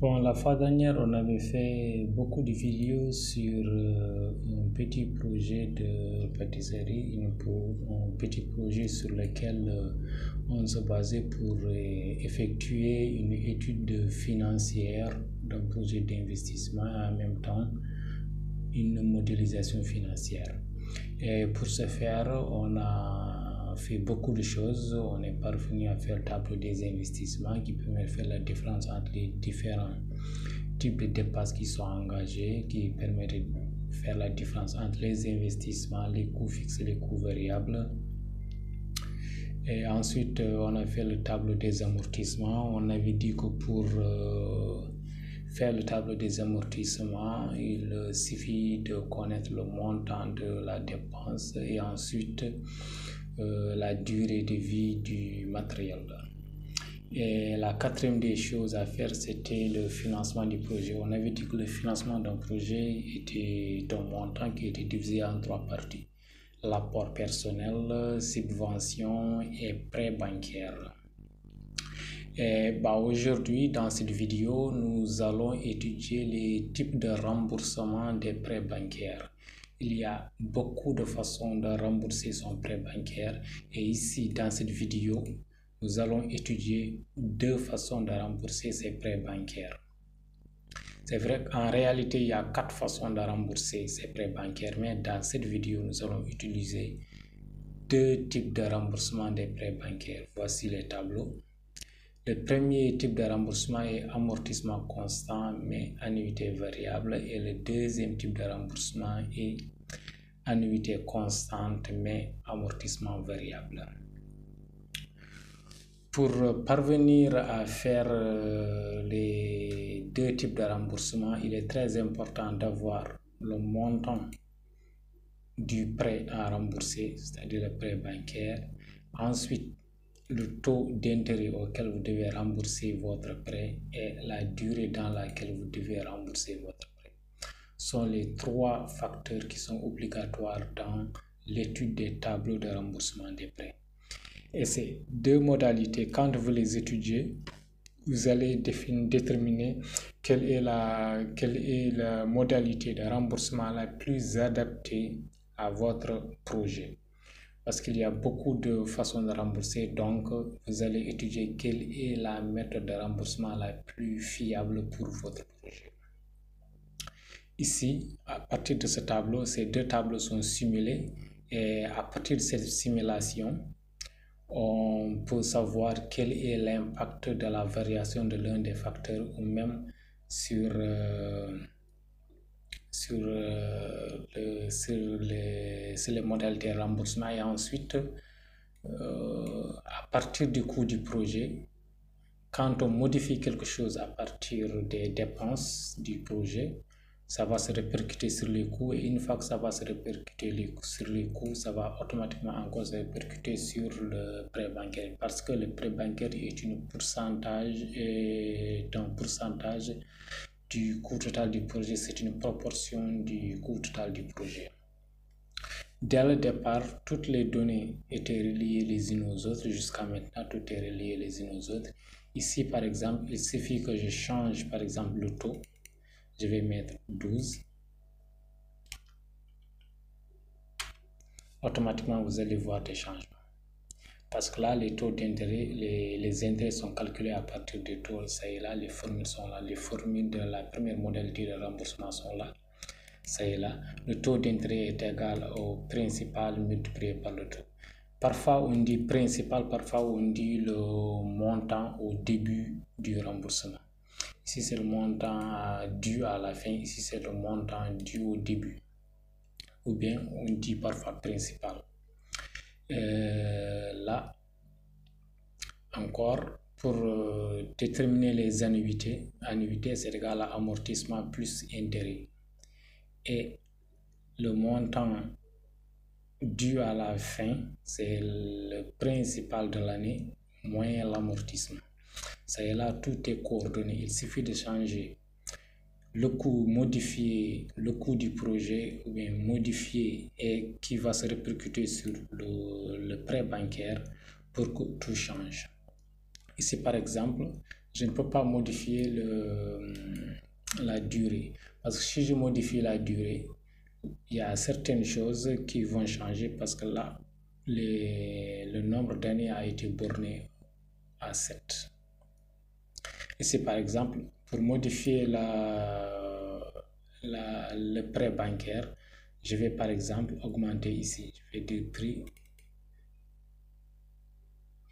Bon, la fois dernière, on avait fait beaucoup de vidéos sur un petit projet de pâtisserie, un petit projet sur lequel on se basait pour effectuer une étude financière d'un projet d'investissement et en même temps une modélisation financière. Et pour ce faire, on a fait beaucoup de choses. On est parvenu à faire le tableau des investissements qui permet de faire la différence entre les différents types de dépenses qui sont engagés, qui permet de faire la différence entre les investissements, les coûts fixes et les coûts variables. Et ensuite, on a fait le tableau des amortissements. On avait dit que pour faire le tableau des amortissements, il suffit de connaître le montant de la dépense et ensuite la durée de vie du matériel. Et la quatrième des choses à faire, c'était le financement du projet. On avait dit que le financement d'un projet était un montant qui était divisé en trois parties: l'apport personnel, subvention et prêt bancaire. Et aujourd'hui, dans cette vidéo, nous allons étudier les types de remboursement des prêts bancaires. Il y a beaucoup de façons de rembourser son prêt bancaire et ici, dans cette vidéo, nous allons étudier deux façons de rembourser ces prêts bancaires. C'est vrai qu'en réalité, il y a quatre façons de rembourser ces prêts bancaires, mais dans cette vidéo, nous allons utiliser deux types de remboursement des prêts bancaires. Voici les tableaux. Le premier type de remboursement est amortissement constant mais annuité variable et le deuxième type de remboursement est annuité constante mais amortissement variable. Pour parvenir à faire les deux types de remboursement, il est très important d'avoir le montant du prêt à rembourser, c'est-à-dire le prêt bancaire. Ensuite, le taux d'intérêt auquel vous devez rembourser votre prêt et la durée dans laquelle vous devez rembourser votre prêt sont les trois facteurs qui sont obligatoires dans l'étude des tableaux de remboursement des prêts. Et ces deux modalités, quand vous les étudiez, vous allez déterminer quelle est la modalité de remboursement la plus adaptée à votre projet. Parce qu'il y a beaucoup de façons de rembourser, donc vous allez étudier quelle est la méthode de remboursement la plus fiable pour votre projet. Ici, à partir de ce tableau, ces deux tableaux sont simulés et à partir de cette simulation, on peut savoir quel est l'impact de la variation de l'un des facteurs ou même sur les modalités de remboursement. Et ensuite, à partir du coût du projet, quand on modifie quelque chose à partir des dépenses du projet, ça va se répercuter sur les coûts et une fois que ça va se répercuter sur les coûts, ça va automatiquement encore se répercuter sur le prêt bancaire parce que le prêt bancaire est un pourcentage du coût total du projet, c'est une proportion du coût total du projet. Dès le départ, toutes les données étaient reliées les unes aux autres. Jusqu'à maintenant, tout est relié les unes aux autres. Ici, par exemple, il suffit que je change, par exemple, le taux. Je vais mettre 12. Automatiquement, vous allez voir des changements. Parce que là, les taux d'intérêt, les intérêts sont calculés à partir des taux. Ça y est là, les formules sont là. Les formules de la première modalité de remboursement sont là. Ça y est là, le taux d'intérêt est égal au principal multiplié par le taux. Parfois on dit principal, parfois on dit le montant au début du remboursement. Ici c'est le montant dû à la fin, ici c'est le montant dû au début. Ou bien on dit parfois principal. Là encore, pour déterminer les annuités, annuité c'est égal à amortissement plus intérêt. Et le montant dû à la fin, c'est le principal de l'année moins l'amortissement. Ça y est là, tout est coordonné. Il suffit de changer le coût, modifier le coût du projet ou bien modifier et qui va se répercuter sur le prêt bancaire pour que tout change. Ici par exemple, je ne peux pas modifier la durée. Parce que si je modifie la durée, il y a certaines choses qui vont changer parce que là, le nombre d'années a été borné à 7. Ici, par exemple, pour modifier le prêt bancaire, je vais par exemple augmenter ici. Je vais dire prix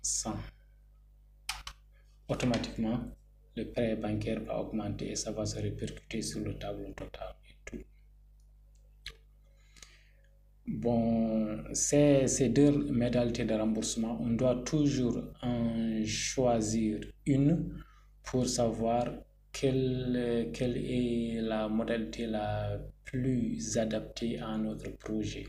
100. Automatiquement, le prêt bancaire va augmenter et ça va se répercuter sur le tableau total et tout. Bon, ces deux modalités de remboursement, on doit toujours en choisir une pour savoir quelle est la modalité la plus adaptée à notre projet.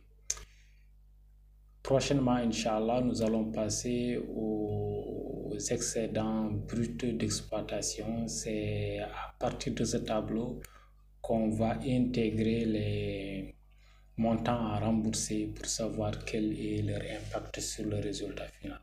Prochainement, Inch'Allah, nous allons passer aux excédents bruts d'exploitation. C'est à partir de ce tableau qu'on va intégrer les montants à rembourser pour savoir quel est leur impact sur le résultat final.